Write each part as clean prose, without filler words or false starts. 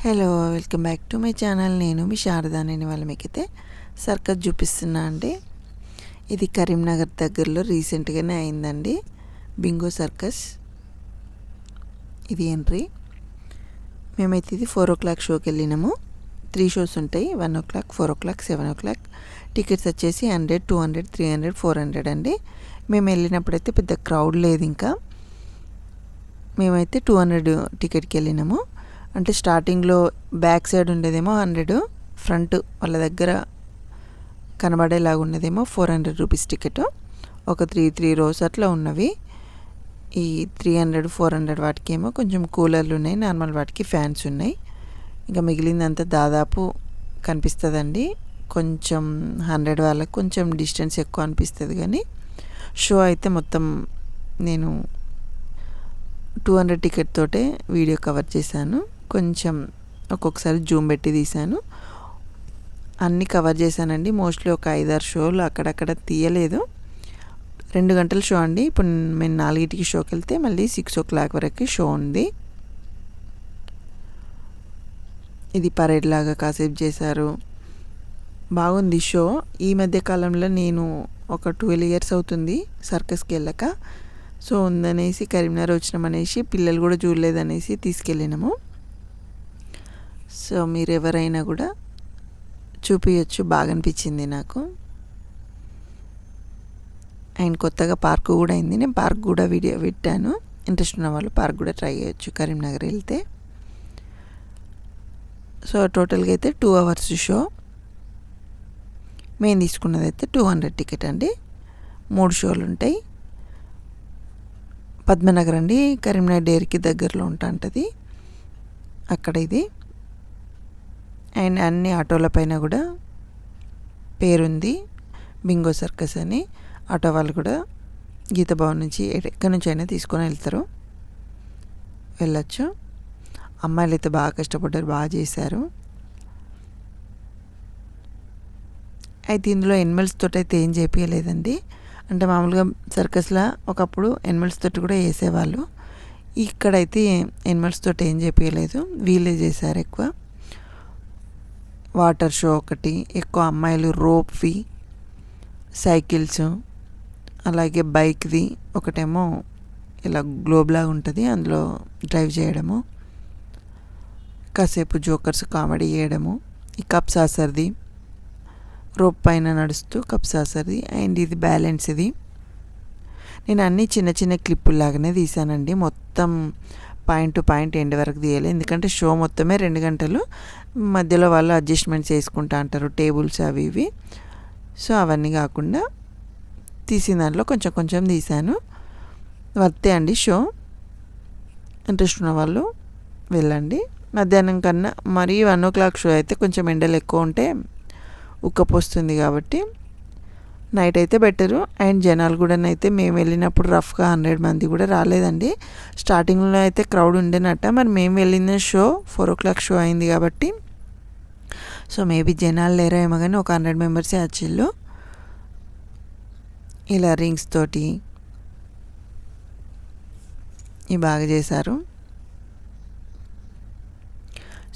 Hello, welcome back to my channel. నేను మీ శారదా. నేను వాళ్ళ మీకైతే సర్కస్ చూపిస్తున్నా అండి. ఇది కరీంనగర్ దగ్గరలో రీసెంట్గానే అయిందండి బింగో సర్కస్. ఇది ఎంట్రీ. మేమైతే ఇది 4 o'clock షోకి వెళ్ళినాము. 3 షోస్ ఉంటాయి, 1 o'clock, 4 o'clock, 7 o'clock. టికెట్స్ వచ్చేసి 100, 200, 300, 400 అండి. మేము వెళ్ళినప్పుడైతే పెద్ద క్రౌడ్ లేదు. ఇంకా మేమైతే 200 టికెట్కి వెళ్ళినాము. అంటే స్టార్టింగ్లో బ్యాక్ సైడ్ ఉండేదేమో 100, ఫ్రంట్ వాళ్ళ దగ్గర కనబడేలాగా ఉన్నదేమో 400 రూపీస్ టికెట్. ఒక 3 rows అట్లా ఉన్నవి. ఈ 300, 400 వాటికి ఏమో కొంచెం కూలర్లు ఉన్నాయి, నార్మల్ వాటికి ఫ్యాన్స్ ఉన్నాయి. ఇంకా మిగిలిందంతా దాదాపు కనిపిస్తుందండి. కొంచెం 100 వాళ్ళకి కొంచెం డిస్టెన్స్ ఎక్కువ అనిపిస్తుంది, కానీ షో అయితే మొత్తం నేను 200 టికెట్ తోటే వీడియో కవర్ చేశాను. కొంచెం ఒక్కొక్కసారి జూమ్ పెట్టి తీశాను. అన్నీ కవర్ చేశానండి. మోస్ట్లీ ఒక 5-6 షోలు అక్కడక్కడ తీయలేదు. 2 గంటల షో అండి. ఇప్పుడు మేము 4కి షోకి వెళ్తే మళ్ళీ 6 o'clock వరకు షో ఉంది. ఇది పరేడ్ లాగా కాసేపు చేశారు. బాగుంది షో. ఈ మధ్య కాలంలో నేను ఒక 12 years అవుతుంది సర్కస్కి వెళ్ళక. సో ఉందనేసి కరీంనగర్ వచ్చినామనేసి, పిల్లలు కూడా చూడలేదనేసి తీసుకెళ్ళినాము. సో మీరు ఎవరైనా కూడా చూపించచ్చు, బాగా అనిపించింది నాకు. అండ్ కొత్తగా పార్క్ కూడా అయింది. నేను పార్క్ కూడా వీడియో పెట్టాను. ఇంట్రెస్ట్ ఉన్న వాళ్ళు పార్క్ కూడా ట్రై చేయొచ్చు కరీంనగర్ వెళ్తే. సో టోటల్గా అయితే 2 hours షో. మేము తీసుకున్నది అయితే 200 టికెట్ అండి. 3 షోలు ఉంటాయి. పద్మనగర్ అండి, కరీంనగర్ డైరీకి దగ్గరలో ఉంటుంది అక్కడ ఇది. అండ్ అన్ని ఆటోల పైన కూడా పేరుంది బింగో సర్కస్ అని. ఆటో వాళ్ళు కూడా గీత భవన్ నుంచి ఎక్కడి నుంచి అయినా తీసుకొని వెళ్ళచ్చు. అమ్మాయిలు అయితే బాగా కష్టపడ్డారు, బాగా చేశారు. అయితే ఇందులో ఎనిమల్స్ తోటి అయితే ఏం చేపించలేదండి. అంటే మామూలుగా సర్కస్లో ఒకప్పుడు ఎనిమల్స్ తోటి కూడా వేసేవాళ్ళు. ఇక్కడైతే ఎనిమల్స్ తోటి ఏం చేపించలేదు, వీళ్ళే చేశారు ఎక్కువ. వాటర్ షో ఒకటి, ఎక్కువ అమ్మాయిలు రోప్వి, సైకిల్స్, అలాగే బైక్ది ఒకటేమో ఇలా గ్లోబ్ లాగా ఉంటుంది, అందులో డ్రైవ్ చేయడము, కాసేపు జోకర్స్ కామెడీ చేయడము, ఈ కప్ సాసర్ది రోప్ పైన నడుస్తూ కప్ సాసర్ది. అండ్ ఇది బ్యాలెన్స్. ఇది నేను అన్నీ చిన్న చిన్న క్లిప్పులాగానే తీసానండి. మొత్తం పాయింట్ టు పాయింట్ ఎండ్ వరకు తీయాలి, ఎందుకంటే షో మొత్తమే 2 గంటలు. మధ్యలో వాళ్ళు అడ్జస్ట్మెంట్స్ చేసుకుంటా అంటారు, టేబుల్స్ అవి ఇవి. సో అవన్నీ కాకుండా తీసిన దాంట్లో కొంచెం కొంచెం తీశాను. వర్తే అండి షో. ఇంట్రెస్ట్ ఉన్న వాళ్ళు వెళ్ళండి. మధ్యాహ్నం కన్నా మరీ 1 o'clock షో అయితే కొంచెం ఎండలు ఎక్కువ ఉంటే ఉక్కపోస్తుంది, కాబట్టి నైట్ అయితే బెటరు. అండ్ జనాలు కూడా అయితే మేము వెళ్ళినప్పుడు రఫ్గా 100 మంది కూడా రాలేదండి. స్టార్టింగ్లో అయితే క్రౌడ్ ఉండేనట్ట. మరి మేము వెళ్ళిన షో 4 o'clock షో అయింది కాబట్టి సో మేబీ జనాలు లేరో ఏమో, కానీ ఒక 100 members వచ్చిళ్ళు. ఇలా రింగ్స్ తోటి ఇవి బాగా చేశారు.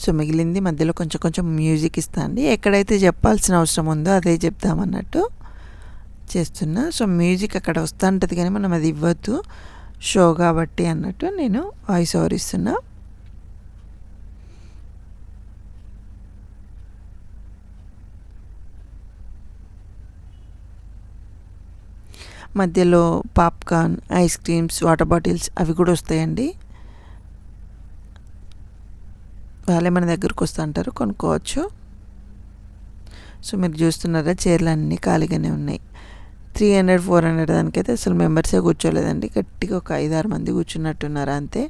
సో మిగిలింది మధ్యలో కొంచెం కొంచెం మ్యూజిక్ ఇస్తా అండి. ఎక్కడైతే చెప్పాల్సిన అవసరం ఉందో అదే చెప్తామన్నట్టు చేస్తున్నా. సో మ్యూజిక్ అక్కడ వస్తూ ఉంటుంది, కానీ మనం అది ఇవ్వద్దు షో కాబట్టి అన్నట్టు నేను వాయిస్ ఓవర్ ఇస్తున్నా. మధ్యలో popcorn, ice creams, water bottles అవి కూడా వస్తాయండి. వాళ్ళే మన దగ్గరకు వస్తూ అంటారు, కొనుక్కోవచ్చు. సో మీరు చూస్తున్నారా, చైర్లు అన్నీ ఖాళీగానే ఉన్నాయి. 300, 400 దానికైతే అసలు మెంబర్సే కూర్చోలేదండి. గట్టిగా ఒక 5-6 మంది కూర్చున్నట్టున్నారు అంతే.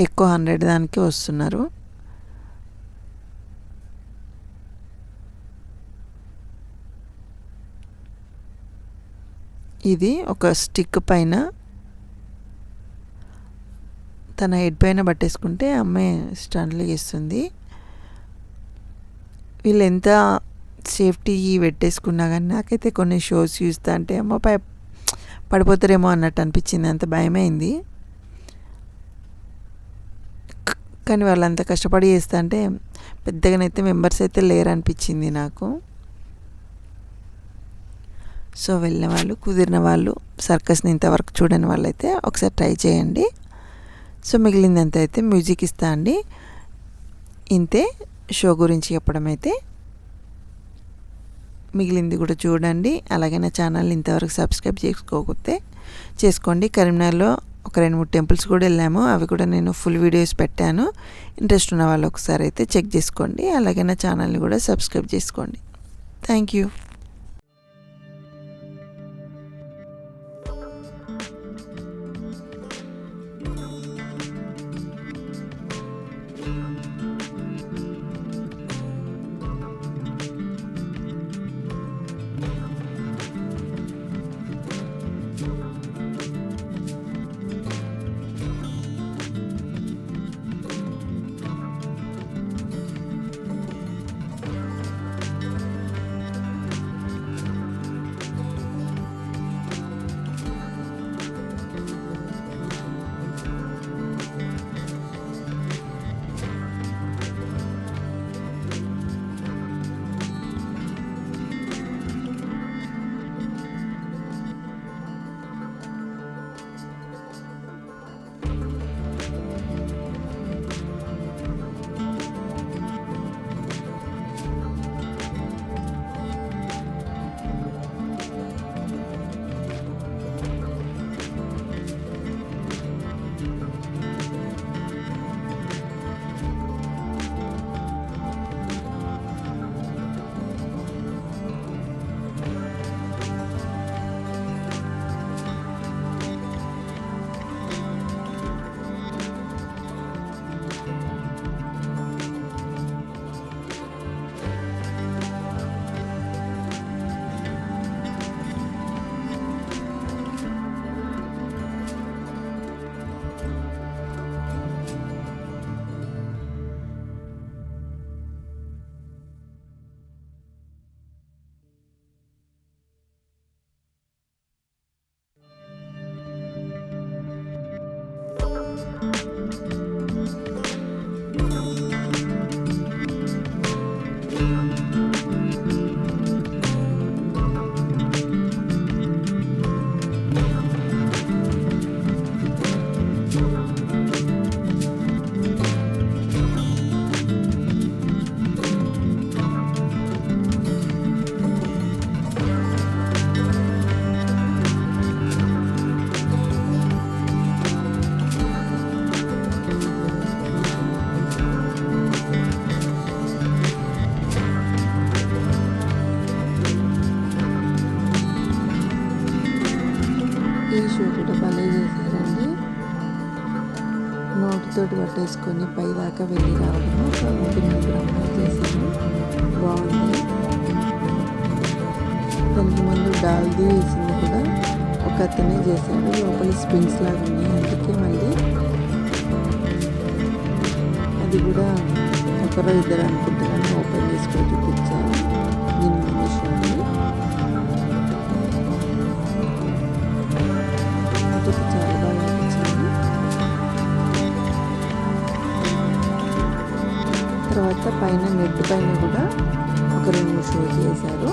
ఎక్కువ 100 దానికే వస్తున్నారు. ఇది ఒక స్టిక్ పైన తన హెడ్ పైన పట్టేసుకుంటే అమ్మాయి స్టంట్లు చేస్తుంది. వీళ్ళు ఎంత సేఫ్టీ పెట్టేసుకున్నా కానీ నాకైతే కొన్ని షోస్ చూస్తా అంటే అమ్మ పడిపోతారేమో అన్నట్టు అనిపించింది, అంత భయమైంది. కానీ వాళ్ళంతా కష్టపడి చేస్తా అంటే పెద్దగానైతే మెంబర్స్ అయితే లేరనిపించింది నాకు. సో వెళ్ళిన వాళ్ళు, కుదిరిన వాళ్ళు, సర్కస్ని ఇంతవరకు చూడని వాళ్ళైతే ఒకసారి ట్రై చేయండి. సో మిగిలిందంతా అయితే మ్యూజిక్ ఇస్తా అండి. ఇంతే షో గురించి చెప్పడం అయితే. మిగిలింది కూడా చూడండి. అలాగే నా ఛానల్ని ఇంతవరకు సబ్స్క్రైబ్ చేసుకోకపోతే చేసుకోండి. కరీంనగర్లో ఒక 2-3 టెంపుల్స్ కూడా వెళ్ళాము. అవి కూడా నేను ఫుల్ వీడియోస్ పెట్టాను. ఇంట్రెస్ట్ ఉన్న వాళ్ళు ఒకసారి అయితే చెక్ చేసుకోండి. అలాగే నా ఛానల్ని కూడా సబ్స్క్రైబ్ చేసుకోండి. Thank you. ఈ షో కూడా భలే చేశారండి. నోటితోటి పట్టేసుకొని పై దాకా వెళ్ళి రావడము. ఒక 3 అమ్మాయిలు చేశాను. బాగుంది. దానికి ముందు డాల్ది వేసింది కూడా ఒక అతనే చేశాడు. లోపల స్ప్రింగ్స్ లాగా ఉన్నాయి. అందుకే మళ్ళీ అది కూడా ఒకరో ఇద్దరు అనుకుంటున్నాను ఓపెన్ చేసుకొని చూపించాను. దీని ముందు షోని చాలా బాగా అనిపించింది. తర్వాత పైన నెట్ పైన కూడా ఒక 2 షోస్ చేశారు.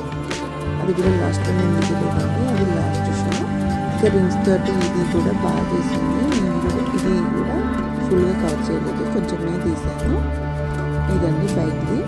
అది కూడా లాస్ట్లో నేను చూడండి. అది లాస్ట్ షో. ఇంకా రింగ్స్ తోటి ఇది కూడా బాగా చేసింది. నేను కూడా ఇది కూడా ఫుల్గా కవర్ చేయలేదు, కొంచెమే తీసాను. ఇదండి బైక్ది.